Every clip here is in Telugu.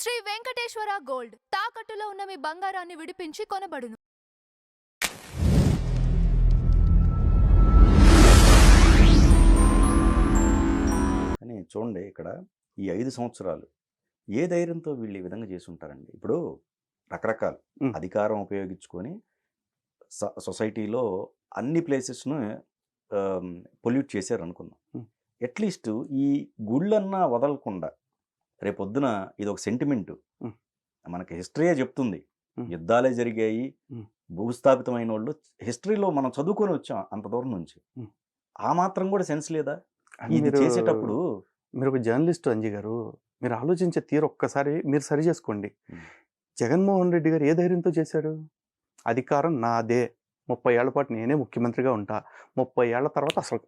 శ్రీ వెంకటేశ్వర గోల్డ్ తాకట్టులో ఉన్న మీ బంగారాన్ని విడిపించి కొనబడును. అని చూడండి, ఇక్కడ ఈ 5 సంవత్సరాలు ఏ ధైర్యంతో వీళ్ళు ఈ విధంగా చేసి ఉంటారండి. ఇప్పుడు రకరకాల అధికారం ఉపయోగించుకొని సొసైటీలో అన్ని ప్లేసెస్ను పొల్యూట్ చేశారు అనుకుందాం. అట్లీస్ట్ ఈ గుళ్ళన్నా వదలకుండా రేపొద్దున ఇది ఒక సెంటిమెంట్, మనకి హిస్టరీయే చెప్తుంది, యుద్ధాలే జరిగాయి, భూస్థాపితమైన వాళ్ళు హిస్టరీలో మనం చదువుకొని వచ్చాం అంత దూరం నుంచి. ఆ మాత్రం కూడా సెన్స్ లేదా ఇది చేసేటప్పుడు? మీరు ఒక జర్నలిస్ట్ అంజీ గారు, మీరు ఆలోచించే తీరు ఒక్కసారి మీరు సరి చేసుకోండి. జగన్మోహన్ రెడ్డి గారు ఏ ధైర్యంతో చేశారు? అధికారం నాదే, 30 ఏళ్ల పాటు నేనే ముఖ్యమంత్రిగా ఉంటా, 30 ఏళ్ల తర్వాత అసలు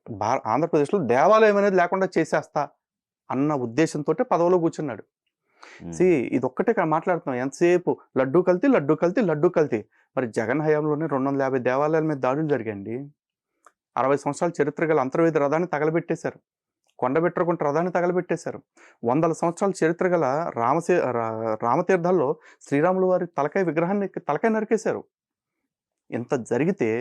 ఆంధ్రప్రదేశ్లో దేవాలయం అనేది లేకుండా చేసేస్తా అన్న ఉద్దేశంతో పదవిలో కూర్చున్నాడు. ఇది ఒక్కటే మాట్లాడుతున్నాం ఎంతసేపు, లడ్డూ కల్తీ లడ్డూ కల్తీ లడ్డూ కల్తీ. మరి జగన్ హయాంలోనే 250 దేవాలయాల మీద దాడులు జరిగాయండి. 60 సంవత్సరాల చరిత్ర గల అంతర్వేది రథాన్ని తగలబెట్టేశారు, కొండబెట్టకుంట రథాన్ని తగలబెట్టేశారు. 100 సంవత్సరాల చరిత్ర గల రామతీర్థాల్లో శ్రీరాములు వారి తలకాయ నరికేశారు. ఇంత జరిగితే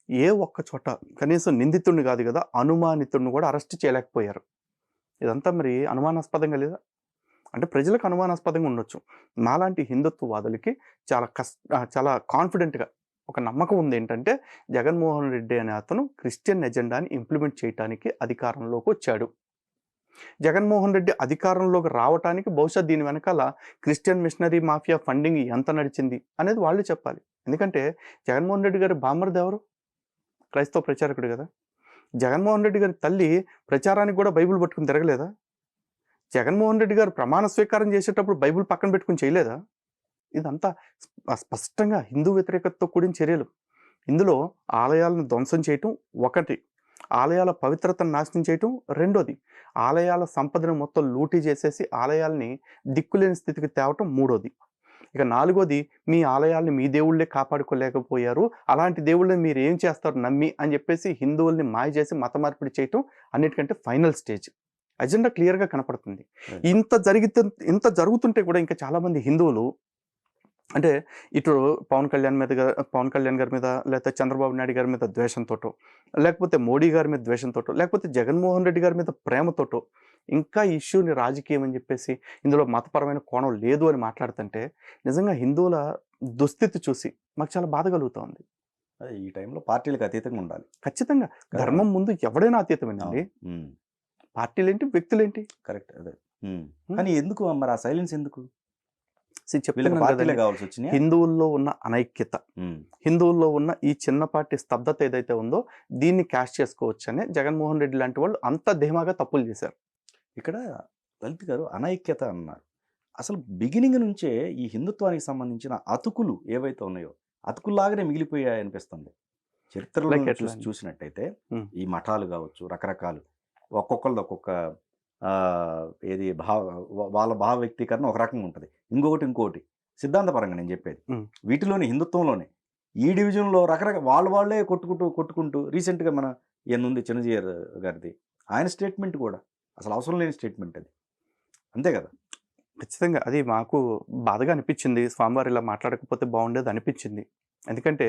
ఏ ఒక్క చోట కనీసం నిందితుడిని కాదు కదా, అనుమానితుడిని కూడా అరెస్ట్ చేయలేకపోయారు. ఇదంతా మరి అనుమానాస్పదంగా లేదా? అంటే ప్రజలకు అనుమానాస్పదంగా ఉండొచ్చు, నాలాంటి హిందుత్వవాదులకి చాలా కాన్ఫిడెంట్గా ఒక నమ్మకం ఉంది. ఏంటంటే జగన్మోహన్ రెడ్డి అనే అతను క్రిస్టియన్ ఎజెండాని ఇంప్లిమెంట్ చేయడానికి అధికారంలోకి వచ్చాడు. జగన్మోహన్ రెడ్డి అధికారంలోకి రావడానికి బహుశా దీని వెనకాల క్రిస్టియన్ మిషనరీ మాఫియా ఫండింగ్ ఎంత నడిచింది అనేది వాళ్ళు చెప్పాలి. ఎందుకంటే జగన్మోహన్ రెడ్డి గారి బామ్మర్ది ఎవరు? క్రైస్తవ ప్రచారకుడు కదా. జగన్మోహన్ రెడ్డి గారి తల్లి ప్రచారానికి కూడా బైబిల్ పట్టుకుని తిరగలేదా? జగన్మోహన్ రెడ్డి గారు ప్రమాణ స్వీకారం చేసేటప్పుడు బైబిల్ పక్కన పెట్టుకుని చేయలేదా? ఇదంతా స్పష్టంగా హిందూ వ్యతిరేకతతో కూడిన చర్యలు. ఇందులో ఆలయాలను ధ్వంసం చేయటం ఒకటి, ఆలయాల పవిత్రతను నాశనం చేయటం రెండోది, ఆలయాల సంపదను మొత్తం లూటీ చేసేసి ఆలయాల్ని దిక్కులేని స్థితికి తేవటం మూడోది, ఇక నాలుగోది మీ ఆలయాల్ని మీ దేవుళ్ళే కాపాడుకోలేకపోయారు, అలాంటి దేవుళ్ళని మీరు ఏం చేస్తారు నమ్మి అని చెప్పేసి హిందువుల్ని మాయ చేసి మత మార్పిడి చేయటం అన్నిటికంటే ఫైనల్ స్టేజ్. అజెండా క్లియర్గా కనపడుతుంది. ఇంత జరుగుతుంటే కూడా ఇంకా చాలామంది హిందువులు అంటే ఇటు పవన్ కళ్యాణ్ గారి మీద లేకపోతే చంద్రబాబు నాయుడు గారి మీద ద్వేషంతోటో, లేకపోతే మోడీ గారి మీద ద్వేషంతోటో, లేకపోతే జగన్మోహన్ రెడ్డి గారి మీద ప్రేమతోటో ఇంకా ఇష్యూని రాజకీయం అని చెప్పేసి ఇందులో మతపరమైన కోణం లేదు అని మాట్లాడుతుంటే నిజంగా హిందువుల దుస్థితి చూసి మాకు చాలా బాధ కలుగుతూ ఉంది. ఈ టైంలో పార్టీలకు అతీతంగా ఉండాలి. ఖచ్చితంగా ధర్మం ముందు ఎవడైనా అతీతమేనండి. పార్టీలేంటి, వ్యక్తులేంటి. కరెక్ట్. అదే కానీ ఎందుకు మరి ఆ సైలెన్స్ ఎందుకు? చెప్తున్నాను, హిందువుల్లో ఉన్న అనైక్యత, హిందువుల్లో ఉన్న ఈ చిన్నపాటి స్తబ్దత ఏదైతే ఉందో దీన్ని క్యాష్ చేసుకోవచ్చు అని జగన్మోహన్ రెడ్డి లాంటి వాళ్ళు అంత ధీమాగా తప్పులు చేశారు. ఇక్కడ లలిత్ గారు అనైక్యత అన్నారు. అసలు బిగినింగ్ నుంచే ఈ హిందుత్వానికి సంబంధించిన అతుకులు ఏవైతే ఉన్నాయో అతుకుల్లాగానే మిగిలిపోయాయి అనిపిస్తుంది. చరిత్రలో చూసినట్టయితే ఈ మఠాలు కావచ్చు, రకరకాలు ఒక్కొక్కరిది ఒక్కొక్క ఏది వాళ్ళ భావ వ్యక్తీకరణ ఒక రకంగా ఉంటుంది, ఇంకొకటి సిద్ధాంతపరంగా నేను చెప్పేది. వీటిలోని హిందుత్వంలోనే ఈ డివిజన్లో రకరకాల వాళ్ళే కొట్టుకుంటూ రీసెంట్గా మన ఏముంది చిన్నజీయర్ గారిది, ఆయన స్టేట్మెంట్ కూడా అసలు అవసరం లేని స్టేట్మెంట్ అది, అంతే కదా. ఖచ్చితంగా అది మాకు బాధగా అనిపించింది. స్వామివారు ఇలా మాట్లాడకపోతే బాగుండేది అనిపించింది. ఎందుకంటే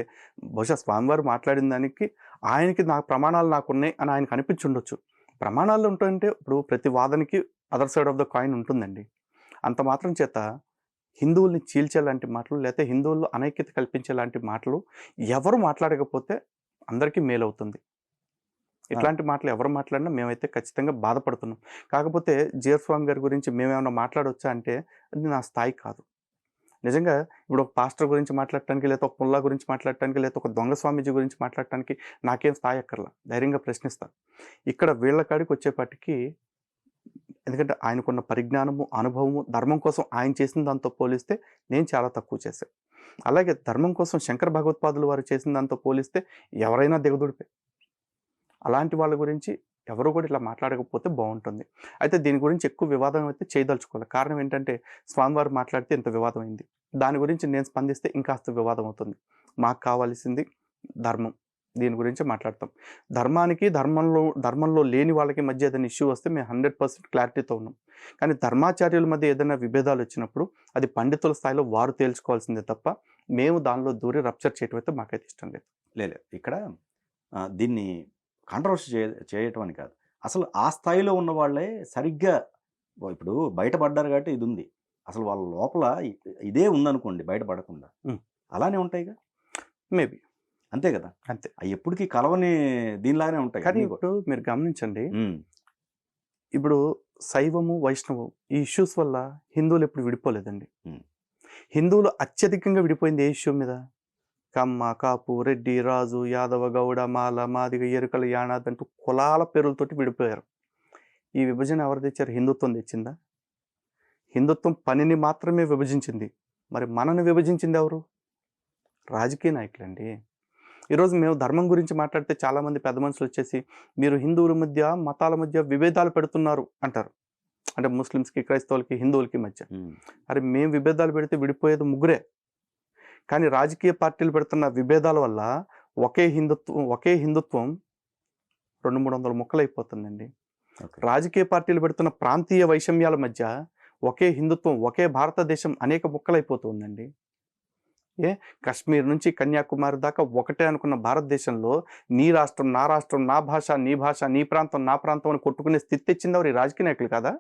బహుశా స్వామివారు మాట్లాడిన దానికి ఆయనకి ప్రమాణాలు నాకున్నాయి అని ఆయనకు అనిపించి ఉండొచ్చు. ప్రమాణాలు ఉంటాయంటే ఇప్పుడు ప్రతి వాదనకి other side of the coin ఉంటుందండి. అంత మాత్రం చేత హిందువుల్ని చీల్చేలాంటి మాటలు లేకపోతే హిందువుల్లో అనైక్యత కల్పించేలాంటి మాటలు ఎవరు మాట్లాడకపోతే అందరికీ మేలు అవుతుంది. ఇట్లాంటి మాటలు ఎవరు మాట్లాడినా మేమైతే ఖచ్చితంగా బాధపడుతున్నాం. కాకపోతే జీఆర్ స్వామి గారి గురించి మేమేమైనా మాట్లాడవచ్చా అంటే అది నా స్థాయి కాదు. నిజంగా ఇప్పుడు ఒక పాస్టర్ గురించి మాట్లాడటానికి, లేదా ఒక ముల్లా గురించి మాట్లాడటానికి, లేదా ఒక దొంగ స్వామీజీ గురించి మాట్లాడటానికి నాకేం స్థాయి అక్కర్లా, ధైర్యంగా ప్రశ్నిస్తాను. ఇక్కడ వీళ్ళ కాడికి వచ్చేపాటికి ఎందుకంటే ఆయనకున్న పరిజ్ఞానము, అనుభవము, ధర్మం కోసం ఆయన చేసిన దాంతో పోలిస్తే నేను చాలా తక్కువ చేశాను. అలాగే ధర్మం కోసం శంకర భగవత్పాదులు వారు చేసిన దాంతో పోలిస్తే ఎవరైనా దిగదుడిపే. అలాంటి వాళ్ళ గురించి ఎవరు కూడా ఇట్లా మాట్లాడకపోతే బాగుంటుంది. అయితే దీని గురించి ఎక్కువ వివాదం అయితే చేయదలుచుకోవాలి. కారణం ఏంటంటే స్వామివారు మాట్లాడితే ఇంత వివాదం అయింది, దాని గురించి నేను స్పందిస్తే ఇంకాస్త వివాదం అవుతుంది. మాకు కావాల్సింది ధర్మం, దీని గురించి మాట్లాడతాం. ధర్మానికి ధర్మంలో లేని వాళ్ళకి మధ్య ఏదైనా ఇష్యూ వస్తే మేము 100% క్లారిటీతో ఉన్నాం. కానీ ధర్మాచార్యుల మధ్య ఏదైనా విభేదాలు వచ్చినప్పుడు అది పండితుల స్థాయిలో వారు తేల్చుకోవాల్సిందే తప్ప మేము దానిలో దూరి రప్చర్ చేయటం అయితే మాకైతే ఇష్టం లేదు. లేదు ఇక్కడ దీన్ని కాంట్రవర్సీ చేయటం అని కాదు, అసలు ఆ స్థాయిలో ఉన్న వాళ్ళే సరిగ్గా ఇప్పుడు బయటపడ్డారు కాబట్టి ఇది ఉంది, అసలు వాళ్ళ లోపల ఇదే ఉందనుకోండి బయటపడకుండా అలానే ఉంటాయిగా మేబీ అంతే కదా, అంతే. అవి ఎప్పటికీ కలవని దీనిలాగానే ఉంటాయి. కానీ ఇప్పుడు మీరు గమనించండి, ఉమ్, ఇప్పుడు శైవము వైష్ణవం ఈ ఇష్యూస్ వల్ల హిందువులు ఎప్పుడు విడిపోలేదండి. హిందువులు అత్యధికంగా విడిపోయింది ఏ ఇష్యూ మీద? కమ్మ, కాపు, రెడ్డి, రాజు, యాదవ, గౌడ, మాల, మాదిగ, ఎరుకల, యానాద్ అంటూ కులాల పేర్లతోటి విడిపోయారు. ఈ విభజన ఎవరు తెచ్చారు? హిందుత్వం తెచ్చిందా? హిందుత్వం పనిని మాత్రమే విభజించింది. మరి మనని విభజించింది ఎవరు? రాజకీయ నాయకులండి. ఈరోజు మేము ధర్మం గురించి మాట్లాడితే చాలామంది పెద్ద మనుషులు వచ్చేసి మీరు హిందువుల మధ్య మతాల మధ్య విభేదాలు పెడుతున్నారు అంటారు. అంటే ముస్లిమ్స్కి, క్రైస్తవులకి, హిందువులకి మధ్య. అరే మేము విభేదాలు పెడితే విడిపోయేది ముగ్గురే. కానీ రాజకీయ పార్టీలు పెడుతున్న విభేదాల వల్ల ఒకే హిందుత్వం 200-300 ముక్కలు అయిపోతుందండి. రాజకీయ పార్టీలు పెడుతున్న ప్రాంతీయ వైషమ్యాల మధ్య ఒకే హిందుత్వం, ఒకే భారతదేశం అనేక ముక్కలైపోతుందండి. కశ్మీర్ నుంచి కన్యాకుమారి దాకా ఒకటే అనుకున్న భారతదేశంలో నీ రాష్ట్రం, నా రాష్ట్రం, నా భాష, నీ భాష, నీ ప్రాంతం, నా ప్రాంతం అని కొట్టుకునే స్థితి తెచ్చింది ఈ రాజకీయ నాయకులు కదా.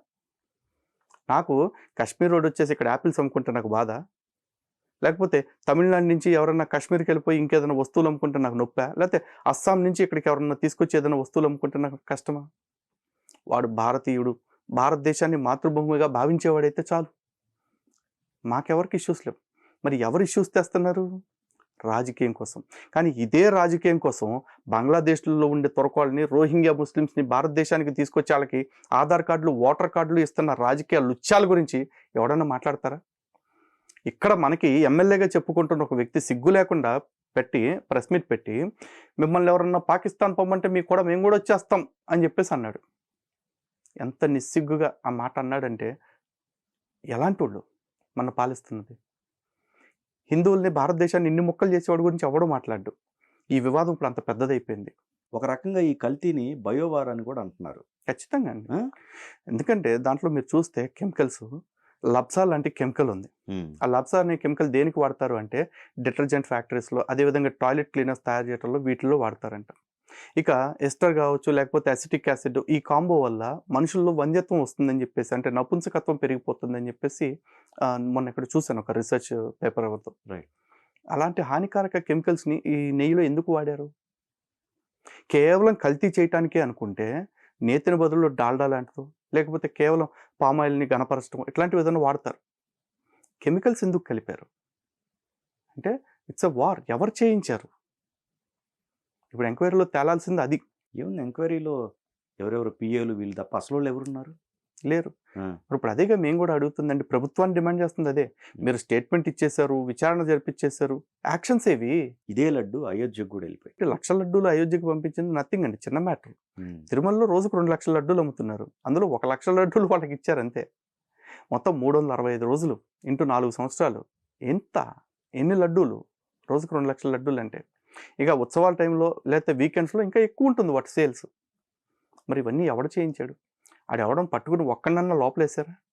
నాకు కాశ్మీర్ రోడ్ వచ్చేసి ఇక్కడ యాపిల్స్ అమ్ముకుంటే నాకు బాధ, లేకపోతే తమిళనాడు నుంచి ఎవరన్నా కాశ్మీర్కి వెళ్ళిపోయి ఇంకేదైనా వస్తువులు అమ్ముకుంటే నాకు నొప్పా, లేకపోతే అస్సాం నుంచి ఇక్కడికి ఎవరన్నా తీసుకొచ్చి ఏదైనా వస్తువులు అమ్ముకుంటే నాకు కష్టమా? వాడు భారతీయుడు, భారతదేశాన్ని మాతృభూమిగా భావించేవాడైతే చాలు, మాకెవరికి ఇష్యూస్ లేవు. మరి ఎవరు ఇష్యూస్ తెస్తున్నారు? రాజకీయం కోసం. కానీ ఇదే రాజకీయం కోసం బంగ్లాదేశ్లో ఉండే తొరకాలని, రోహింగ్యా ముస్లిమ్స్ని భారతదేశానికి తీసుకొచ్చి వాళ్ళకి ఆధార్ కార్డులు, ఓటర్ కార్డులు ఇస్తున్న రాజకీయ లుచ్చాల గురించి ఎవడన్నా మాట్లాడతారా? ఇక్కడ మనకి ఎమ్మెల్యేగా చెప్పుకుంటున్న ఒక వ్యక్తి సిగ్గు లేకుండా ప్రెస్ మీట్ పెట్టి మిమ్మల్ని ఎవరన్నా పాకిస్తాన్ పొమ్మంటే మేము కూడా వచ్చేస్తాం అని చెప్పేసి అన్నాడు. ఎంత నిస్సిగ్గుగా ఆ మాట అన్నాడంటే, ఎలాంటి వాళ్ళు మన పాలిస్తున్నది? హిందువుల్ని, భారతదేశాన్ని ఇన్ని ముక్కలు చేసేవాడి గురించి ఎవడో మాట్లాడు. ఈ వివాదం ఇప్పుడు అంత పెద్దదైపోయింది. ఒక రకంగా ఈ కల్తీని బయోవార్ అని కూడా అంటున్నారు. ఖచ్చితంగా అండి. ఎందుకంటే దాంట్లో మీరు చూస్తే కెమికల్స్, లబ్సా లాంటి కెమికల్ ఉంది. ఆ లబ్సా అనే కెమికల్ దేనికి వాడతారు అంటే డిటర్జెంట్ ఫ్యాక్టరీస్లో, అదేవిధంగా టాయిలెట్ క్లీనర్స్ తయారు చేయడంలో వీటిల్లో వాడతారంట. ఇక ఎస్టర్ కావచ్చు, లేకపోతే అసిటిక్ యాసిడ్, ఈ కాంబో వల్ల మనుషుల్లో వంధ్యత్వం వస్తుందని చెప్పేసి, అంటే నపుంసకత్వం పెరిగిపోతుందని చెప్పేసి మొన్న ఇక్కడ చూశాను ఒక రీసెర్చ్ పేపర్ ఎవరితో. రైట్. అలాంటి హానికారక కెమికల్స్ని ఈ నెయ్యిలో ఎందుకు వాడారు? కేవలం కల్తీ చేయటానికే అనుకుంటే నేతిని బదులు డాల్డా లాంటిదో, లేకపోతే కేవలం పామాయిల్ని గణపరచడం, ఇట్లాంటివి ఏదైనా వాడతారు. కెమికల్స్ ఎందుకు కలిపారు అంటే ఇట్స్ అ వార్. ఎవరు చేయించారు? ఇప్పుడు ఎంక్వైరీలో తేలాల్సింది అది. ఏముంది ఎంక్వైరీలో? ఎవరెవరు పిఏలు వీళ్ళు తప్ప అసలు వాళ్ళు ఎవరున్నారు? లేరు. ఇప్పుడు అదేగా మేము కూడా అడుగుతుందండి, ప్రభుత్వాన్ని డిమాండ్ చేస్తుంది అదే. మీరు స్టేట్మెంట్ ఇచ్చేశారు, విచారణ జరిపించేశారు, యాక్షన్స్ ఏవి? ఇదే లడ్డు అయోధ్యకు కూడా వెళ్ళిపోయి లక్షల లడ్డూలు అయోధ్యకు పంపించింది నథింగ్ అండి, చిన్న మ్యాటర్. తిరుమలలో రోజుకు 2 లక్షల లడ్డూలు అమ్ముతున్నారు, అందులో 1 లక్ష లడ్డూలు వాళ్ళకి ఇచ్చారు అంతే. మొత్తం 365 రోజులు ఇంటూ 4 సంవత్సరాలు ఎన్ని లడ్డూలు? రోజుకు 2 లక్షల లడ్డూలు అంటే ఇక ఉత్సవాల టైంలో లేకపోతే వీకెండ్స్లో ఇంకా ఎక్కువ ఉంటుంది వాటి సేల్స్. మరి ఇవన్నీ ఎవడు చేయించాడు? ఆడెవడం పట్టుకుని ఒక్కడన్నా లోపలేసారా?